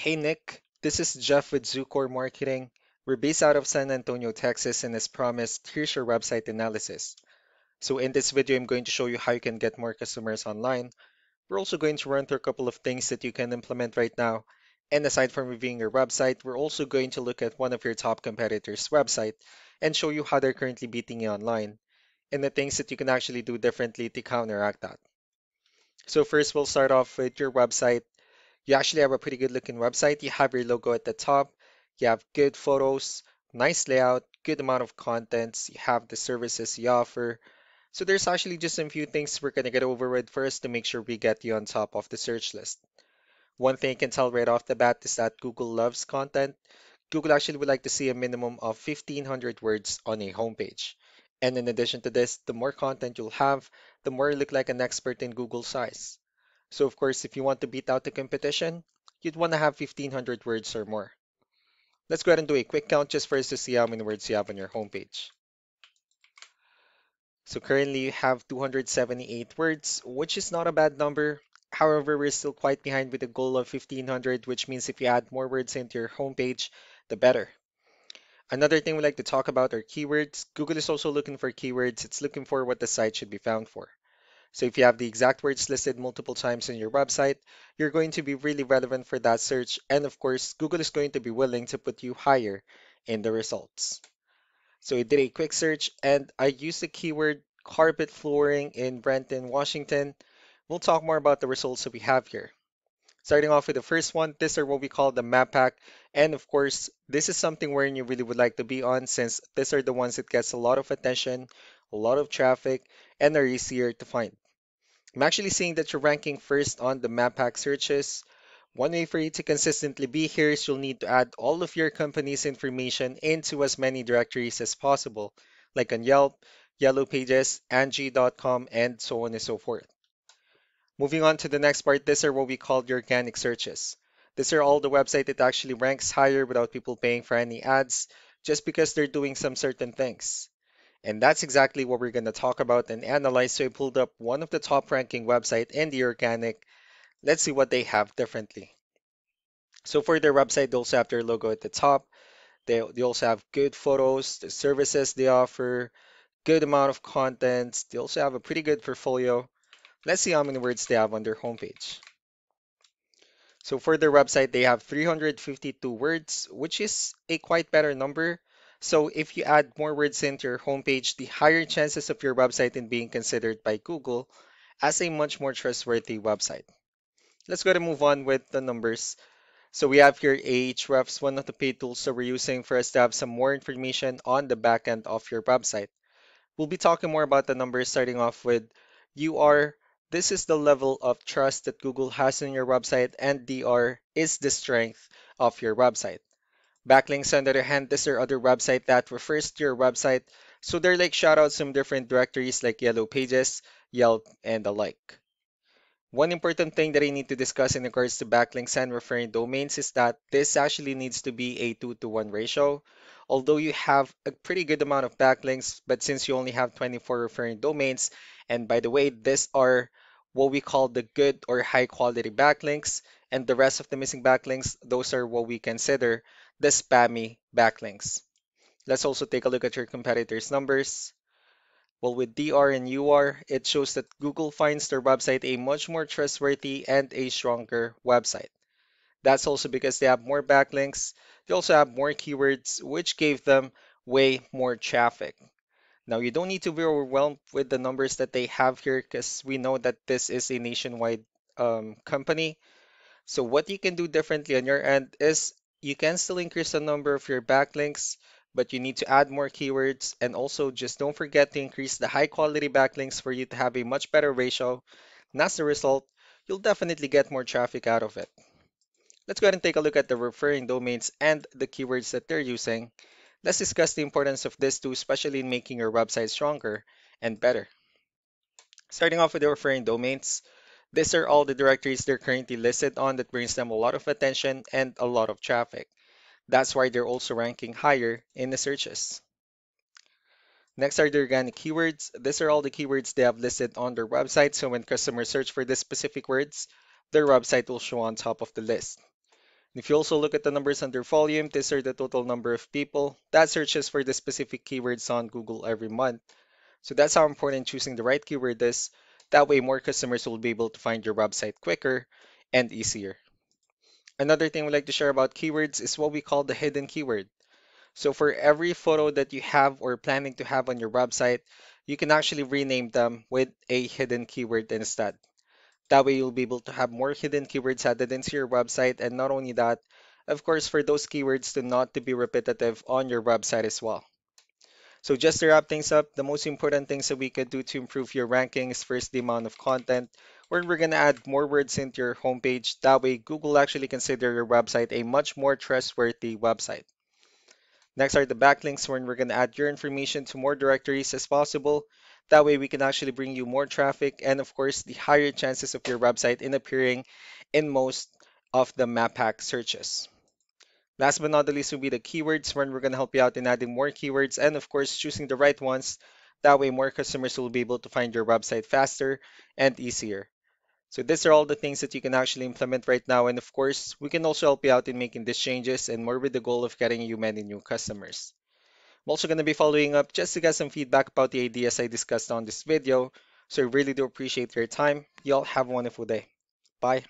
Hey Nick, this is Jeff with Zucor Marketing. We're based out of San Antonio, Texas, and as promised, here's your website analysis. So in this video, I'm going to show you how you can get more customers online. We're also going to run through a couple of things that you can implement right now. And aside from reviewing your website, we're also going to look at one of your top competitors' website and show you how they're currently beating you online and the things that you can actually do differently to counteract that. So first, we'll start off with your website. You actually have a pretty good looking website. You have your logo at the top. You have good photos, nice layout, good amount of contents. You have the services you offer. So there's actually just a few things we're gonna get over with first to make sure we get you on top of the search list. One thing you can tell right off the bat is that Google loves content. Google actually would like to see a minimum of 1,500 words on a homepage. And in addition to this, the more content you'll have, the more you look like an expert in Google's eyes. So of course, if you want to beat out the competition, you'd want to have 1,500 words or more. Let's go ahead and do a quick count just for us to see how many words you have on your homepage. So currently you have 278 words, which is not a bad number. However, we're still quite behind with a goal of 1,500, which means if you add more words into your homepage, the better. Another thing we like to talk about are keywords. Google is also looking for keywords. It's looking for what the site should be found for. So if you have the exact words listed multiple times on your website, you're going to be really relevant for that search. And of course, Google is going to be willing to put you higher in the results. So I did a quick search and I used the keyword carpet flooring in Brenton, Washington. We'll talk more about the results that we have here. Starting off with the first one, these are what we call the map pack. And of course, this is something where you really would like to be on since these are the ones that gets a lot of attention, a lot of traffic, and are easier to find. I'm actually seeing that you're ranking first on the map pack searches. One way for you to consistently be here is you'll need to add all of your company's information into as many directories as possible, like on Yelp, Yellow Pages, Angie.com, and so on and so forth. Moving on to the next part, these are what we call the organic searches. These are all the website that actually ranks higher without people paying for any ads, just because they're doing some certain things. And that's exactly what we're going to talk about and analyze. So I pulled up one of the top ranking website in the organic. Let's see what they have differently. So for their website, they also have their logo at the top. They also have good photos, the services they offer, good amount of contents. They also have a pretty good portfolio. Let's see how many words they have on their homepage. So for their website, they have 352 words, which is a quite better number. So if you add more words into your homepage, the higher chances of your website in being considered by Google as a much more trustworthy website. Let's go to move on with the numbers. So we have here Ahrefs, one of the paid tools that we're using for us to have some more information on the back end of your website. We'll be talking more about the numbers starting off with UR. This is the level of trust that Google has in your website, and DR is the strength of your website. Backlinks, on the other hand, these are other website that refers to your website. So they're like shoutouts from different directories like Yellow Pages, Yelp, and the like. One important thing that I need to discuss in regards to backlinks and referring domains is that this actually needs to be a 2-to-1 ratio. Although you have a pretty good amount of backlinks, but since you only have 24 referring domains, and by the way, these are what we call the good or high quality backlinks, and the rest of the missing backlinks, those are what we consider the spammy backlinks. Let's also take a look at your competitors' numbers. Well, with DR and UR, it shows that Google finds their website a much more trustworthy and a stronger website. That's also because they have more backlinks. They also have more keywords, which gave them way more traffic. Now, you don't need to be overwhelmed with the numbers that they have here because we know that this is a nationwide company. So what you can do differently on your end is you can still increase the number of your backlinks, but you need to add more keywords and also just don't forget to increase the high quality backlinks for you to have a much better ratio. And as a result, you'll definitely get more traffic out of it. Let's go ahead and take a look at the referring domains and the keywords that they're using. Let's discuss the importance of this too, especially in making your website stronger and better. Starting off with the referring domains, these are all the directories they're currently listed on that brings them a lot of attention and a lot of traffic. That's why they're also ranking higher in the searches. Next are the organic keywords. These are all the keywords they have listed on their website, so when customers search for these specific words, their website will show on top of the list. If you also look at the numbers under volume, these are the total number of people that searches for the specific keywords on Google every month. So that's how important choosing the right keyword is. That way, more customers will be able to find your website quicker and easier. Another thing we like to share about keywords is what we call the hidden keyword. So for every photo that you have or planning to have on your website, you can actually rename them with a hidden keyword instead. That way you'll be able to have more hidden keywords added into your website, and not only that, of course, for those keywords to not to be repetitive on your website as well. So just to wrap things up, the most important things that we could do to improve your ranking is first the amount of content, where we're gonna add more words into your homepage. That way Google actually consider your website a much more trustworthy website. Next are the backlinks, where we're gonna add your information to more directories as possible. That way we can actually bring you more traffic and of course the higher chances of your website in appearing in most of the map hack searches. Last but not the least will be the keywords, when we're going to help you out in adding more keywords and, of course, choosing the right ones. That way, more customers will be able to find your website faster and easier. So, these are all the things that you can actually implement right now. And, of course, we can also help you out in making these changes and more with the goal of getting you many new customers. I'm also going to be following up just to get some feedback about the ideas I discussed on this video. So, I really do appreciate your time. Y'all have a wonderful day. Bye.